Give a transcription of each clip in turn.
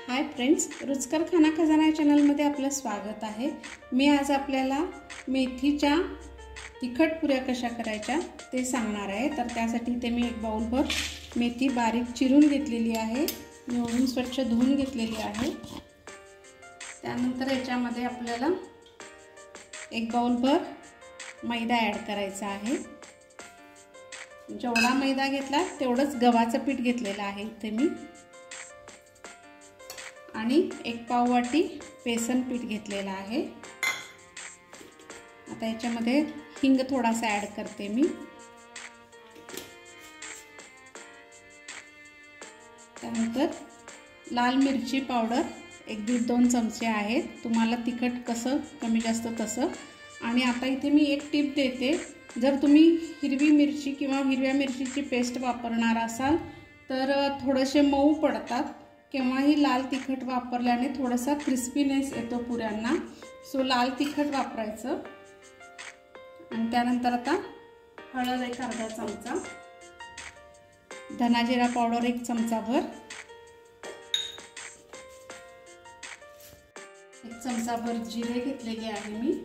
Hi friends, रुचकर खाना खजाना चॅनलमध्ये आपलं स्वागत आहे। मी आज आपल्याला मेथीच्या तिखट पुऱ्या कशा करायच्या ते सांगणार आहे। तर त्यासाठी इथे मी एक बाउलभर मेथी बारीक चिरून घेतलेली आहे, निवडून स्वच्छ धुवून घेतलेली आहे। त्यानंतर याच्यामध्ये आपल्याला एक बाउलभर मैदा ॲड करायचा आहे। जेवढा मैदा घेतला तेवढंच गव्हाचं पीठ घेतलेलं आहे इथे मी, आणि एक पाव वाटी बेसन पीठ घेतलेला आहे। आता याच्यामध्ये हिंग थोडासा ॲड करते मी। त्यानंतर लाल मिरची पावडर 1-2 चमचे आहेत, तुम्हाला तिखट कसं कमी जास्त तसं। आणि आता इथे मी एक टिप देते, जर तुम्ही हिरवी मिरची किंवा हिरव्या मिरचीची पेस्ट वापरणार असाल तर थोडेसे मऊ पडतात, किंवा ही लाल तिखट वापरल्याने थोडासा क्रिस्पीनेस येतो पुऱ्यांना। सो लाल तिखट वापरायचं। आणि त्यानंतर आता हळद एक अर्धा चमचा, धना जिरा पावडर 1 चमचाभर, 1 चमचाभर जिरे घेतलेले आहे मी,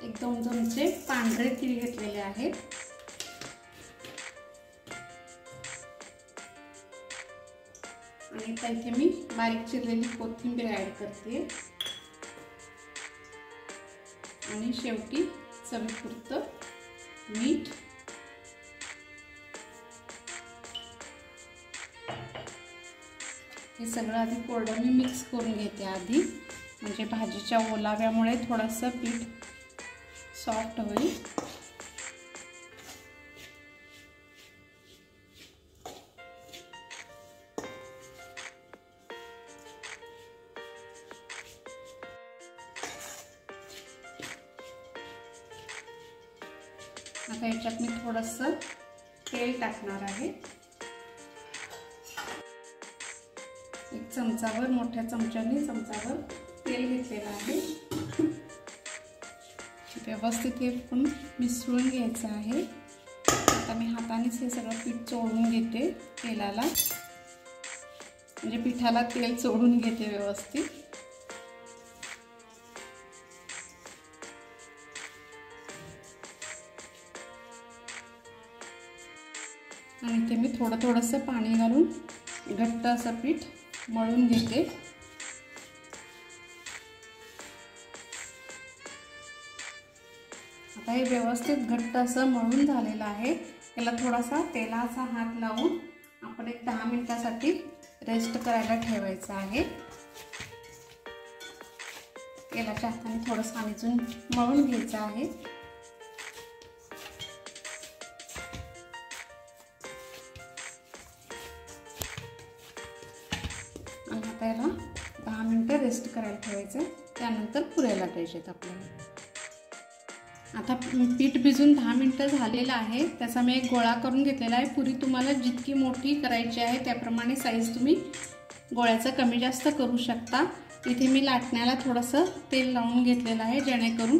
1-2 चमचे पांढरे तीळ घेतलेले आहेत, आणि इथे मी बारीक चिरलेली कोथिंबीर ॲड करते, आणि शेवटी चवीपुरतं मीठ। हे सगळं आधी कोरडं मी मिक्स करून घेते आधी, म्हणजे भाजीच्या ओलाव्यामुळे थोडंसं पीठ सॉफ्ट होईल। आता याच्यात मी थोडंसं तेल टाकणार आहे, 1 चमचाभर, मोठ्या चमच्याने चमचाभर तेल घेतलेलं आहे। व्यवस्थित हे पण मिसळून घ्यायचं आहे। आता मी हातानेच हे सगळं पीठ चोळून घेते तेलाला, म्हणजे पिठाला तेल चोळून घेते व्यवस्थित। आणि इथे मी थोडंसं पाणी घालून घट्ट असं पीठ मळून घेते। आता हे व्यवस्थित घट्ट असं मळून झालेलं आहे। याला थोडासा तेलाचा हात लावून आपण एक 10 मिनिटासाठी रेस्ट करायला ठेवायचं आहे। तेलाच्या हाताने थोडंसं अजून मळून घ्यायचं आहे। आणि आता याला 10 मिनिटं रेस्ट करायला ठेवायचं, त्यानंतर पुऱ्या लाटायच्या आहेत आपल्याला। आता पीठ भिजून 10 मिनिटं झालेलं आहे, त्याचा मी एक गोळा करून घेतलेला आहे। पुरी तुम्हाला जितकी मोठी करायची आहे त्याप्रमाणे साईज तुम्ही गोळ्याचं कमी जास्त करू शकता। इथे मी लाटण्याला थोडंसं तेल लावून घेतलेलं आहे, जेणेकरून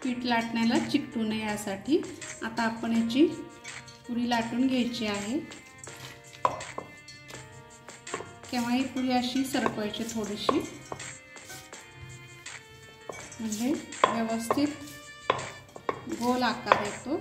पीठ लाटण्याला चिकटू नये यासाठी। आता आपण याची पुरी लाटून घ्यायची आहे, किंवा ही पुरी अशी सरकवायची थोडीशी, म्हणजे व्यवस्थित गोल आकार येतो।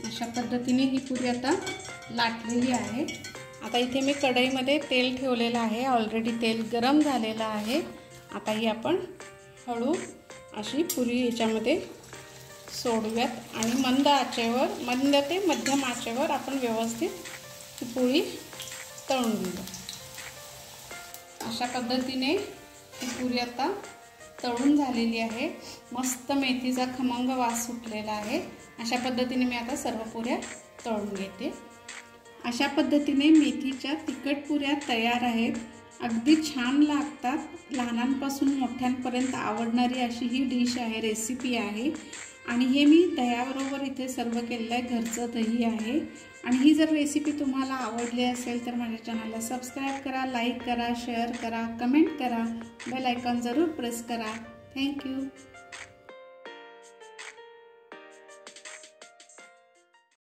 अशा पद्धतीने ही पुरी आता लाटलेली आहे। आता इथे मी कढईमध्ये तेल ठेवलेलं आहे, ऑलरेडी तेल गरम झालेलं आहे। आता ही आपण हळू अशी पुरी याच्यामध्ये सोडूयात, आणि मंद आचेवर, मंद ते मध्यम आचेवर आपण व्यवस्थित ही पोळी तळून घेऊ। अशा पद्धतीने ही पुरी आता तळून झालेली आहे, मस्त मेथीचा खमंग वास सुटलेला आहे। अशा पद्धतीने मी आता सर्व पुऱ्या तळून घेते। अशा पद्धतीने मेथीच्या तिखट पुऱ्या तयार आहेत, अगदी छान लागतात। लहानांपासून मोठ्यांपर्यंत आवडणारी अशी ही डिश आहे, रेसिपी आहे। आणि हे मी दह्याबरोबर इथे सर्व केलेलं आहे, घरचं दही आहे। आणि ही जर रेसिपी तुम्हाला आवडली असेल तर माझ्या चॅनलला सबस्क्राईब करा, लाईक करा, शेअर करा, कमेंट करा, बेल आयकॉन जरूर प्रेस करा। थँक्यू।